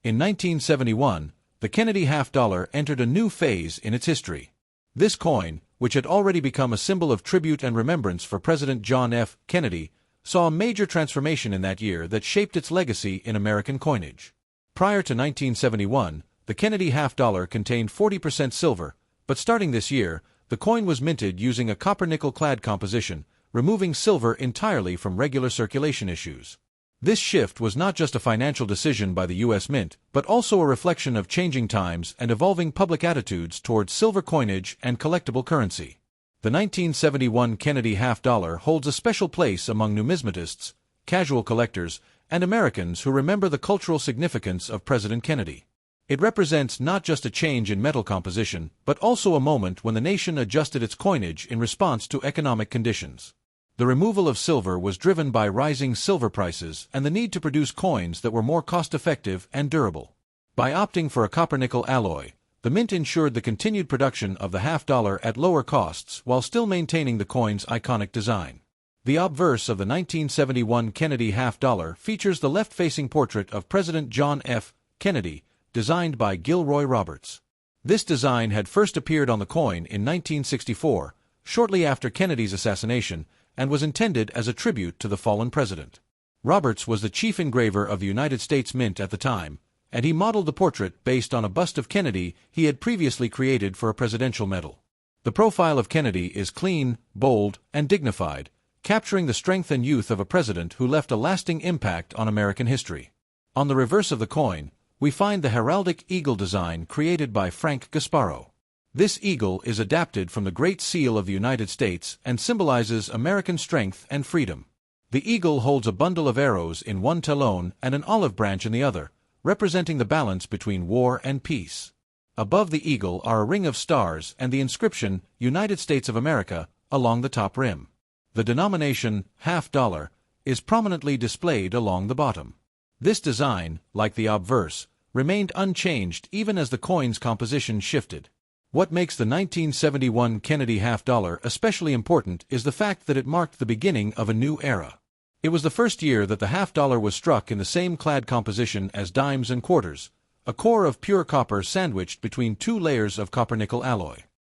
In 1971, the Kennedy half-dollar entered a new phase in its history. This coin, which had already become a symbol of tribute and remembrance for President John F. Kennedy, saw a major transformation in that year that shaped its legacy in American coinage. Prior to 1971, the Kennedy half-dollar contained 40% silver, but starting this year, the coin was minted using a copper-nickel clad composition, removing silver entirely from regular circulation issues. This shift was not just a financial decision by the U.S. Mint, but also a reflection of changing times and evolving public attitudes towards silver coinage and collectible currency. The 1971 Kennedy half-dollar holds a special place among numismatists, casual collectors, and Americans who remember the cultural significance of President Kennedy. It represents not just a change in metal composition, but also a moment when the nation adjusted its coinage in response to economic conditions. The removal of silver was driven by rising silver prices and the need to produce coins that were more cost-effective and durable. By opting for a copper-nickel alloy, the Mint ensured the continued production of the half-dollar at lower costs while still maintaining the coin's iconic design. The obverse of the 1971 Kennedy half-dollar features the left-facing portrait of President John F. Kennedy, designed by Gilroy Roberts. This design had first appeared on the coin in 1964, shortly after Kennedy's assassination, and was intended as a tribute to the fallen president. Roberts was the chief engraver of the United States Mint at the time, and he modeled the portrait based on a bust of Kennedy he had previously created for a presidential medal. The profile of Kennedy is clean, bold, and dignified, capturing the strength and youth of a president who left a lasting impact on American history. On the reverse of the coin, we find the heraldic eagle design created by Frank Gasparo. This eagle is adapted from the Great Seal of the United States and symbolizes American strength and freedom. The eagle holds a bundle of arrows in one talon and an olive branch in the other, representing the balance between war and peace. Above the eagle are a ring of stars and the inscription, United States of America, along the top rim. The denomination, half-dollar, is prominently displayed along the bottom. This design, like the obverse, remained unchanged even as the coin's composition shifted. What makes the 1971 Kennedy half-dollar especially important is the fact that it marked the beginning of a new era. It was the first year that the half-dollar was struck in the same clad composition as dimes and quarters, a core of pure copper sandwiched between two layers of copper-nickel alloy.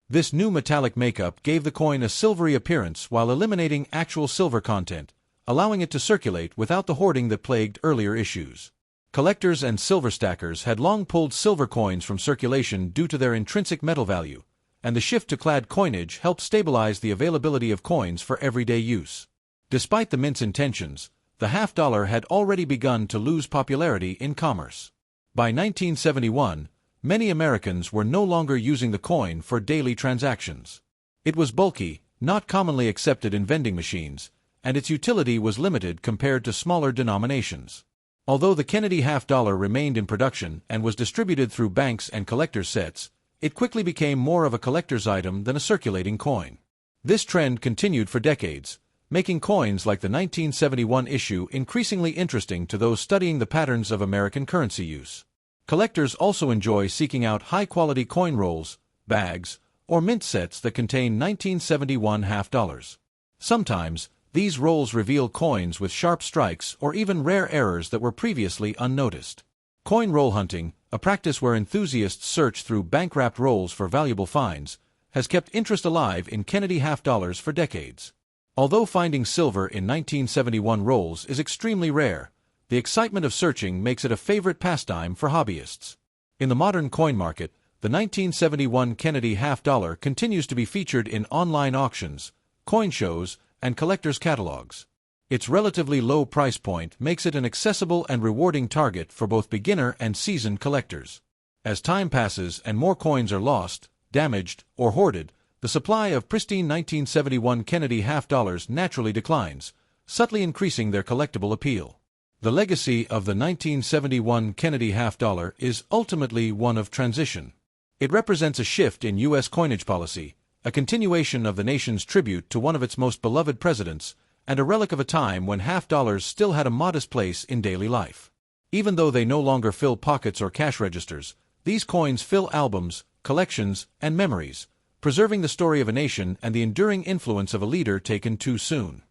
This new metallic makeup gave the coin a silvery appearance while eliminating actual silver content, allowing it to circulate without the hoarding that plagued earlier issues. Collectors and silver stackers had long pulled silver coins from circulation due to their intrinsic metal value, and the shift to clad coinage helped stabilize the availability of coins for everyday use. Despite the Mint's intentions, the half-dollar had already begun to lose popularity in commerce. By 1971, many Americans were no longer using the coin for daily transactions. It was bulky, not commonly accepted in vending machines, and its utility was limited compared to smaller denominations. Although the Kennedy half-dollar remained in production and was distributed through banks and collector's sets, it quickly became more of a collector's item than a circulating coin. This trend continued for decades, making coins like the 1971 issue increasingly interesting to those studying the patterns of American currency use. Collectors also enjoy seeking out high-quality coin rolls, bags, or mint sets that contain 1971 half-dollars. Sometimes, these rolls reveal coins with sharp strikes or even rare errors that were previously unnoticed. Coin roll hunting, a practice where enthusiasts search through bank-wrapped rolls for valuable finds, has kept interest alive in Kennedy half-dollars for decades. Although finding silver in 1971 rolls is extremely rare, the excitement of searching makes it a favorite pastime for hobbyists. In the modern coin market, the 1971 Kennedy half-dollar continues to be featured in online auctions, coin shows, and collectors' catalogs. Its relatively low price point makes it an accessible and rewarding target for both beginner and seasoned collectors. As time passes and more coins are lost, damaged, or hoarded, the supply of pristine 1971 Kennedy half-dollars naturally declines, subtly increasing their collectible appeal. The legacy of the 1971 Kennedy half-dollar is ultimately one of transition. It represents a shift in U.S. coinage policy, a continuation of the nation's tribute to one of its most beloved presidents, and a relic of a time when half-dollars still had a modest place in daily life. Even though they no longer fill pockets or cash registers, these coins fill albums, collections, and memories, preserving the story of a nation and the enduring influence of a leader taken too soon.